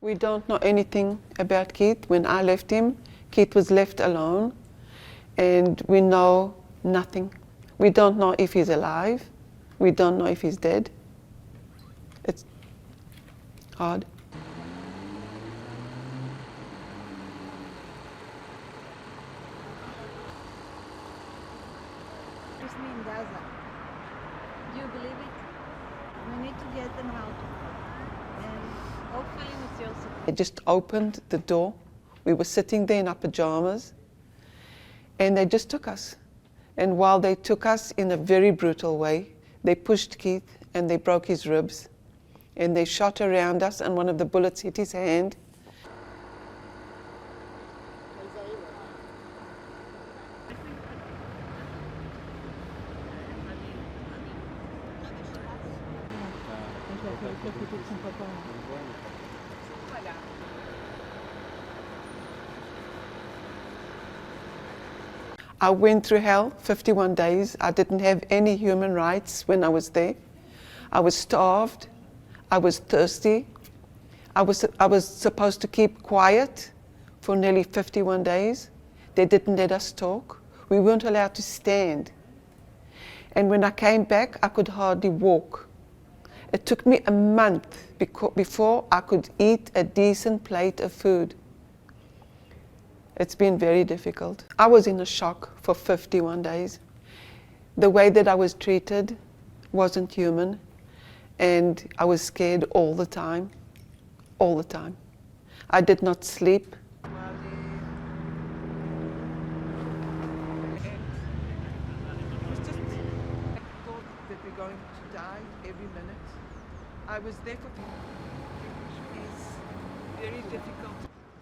We don't know anything about Keith. When I left him, Keith was left alone, and we know nothing. We don't know if he's alive. We don't know if he's dead. It's hard. It's me in Gaza. Do you believe it? We need to get them out. And hopefully with your support. They just opened the door. We were sitting there in our pajamas, and they just took us. And while they took us in a very brutal way, they pushed Keith and they broke his ribs. And they shot around us, and one of the bullets hit his hand. I went through hell 51 days. I didn't have any human rights when I was there. I was starved. I was thirsty. I was supposed to keep quiet for nearly 51 days. They didn't let us talk. We weren't allowed to stand. And when I came back, I could hardly walk. It took me a month before I could eat a decent plate of food. It's been very difficult. I was in a shock for 51 days. The way that I was treated wasn't human, and I was scared all the time, all the time. I did not sleep. It was just, I thought that we're going to die every minute. I was there for it's very difficult.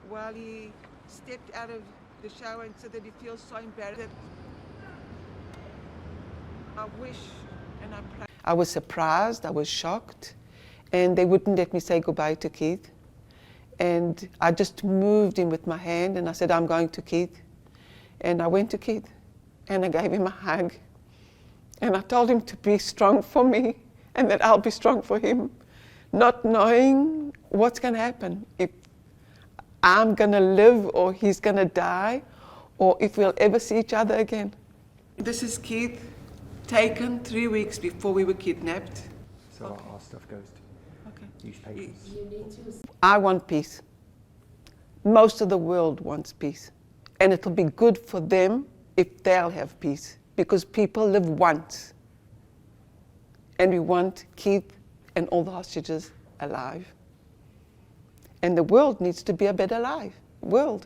While he stepped out of the shower and said that he feels so embarrassed. I wish and I pray. I was surprised, I was shocked, and they wouldn't let me say goodbye to Keith. And I just moved him with my hand and I said, I'm going to Keith. And I went to Keith and I gave him a hug. And I told him to be strong for me and that I'll be strong for him, not knowing what's going to happen. If I'm going to live or he's going to die, or if we'll ever see each other again. This is Keith, taken 3 weeks before we were kidnapped. So our stuff goes to newspapers. I want peace. Most of the world wants peace. And it'll be good for them if they'll have peace, because people live once. And we want Keith and all the hostages alive. And the world needs to be a better world.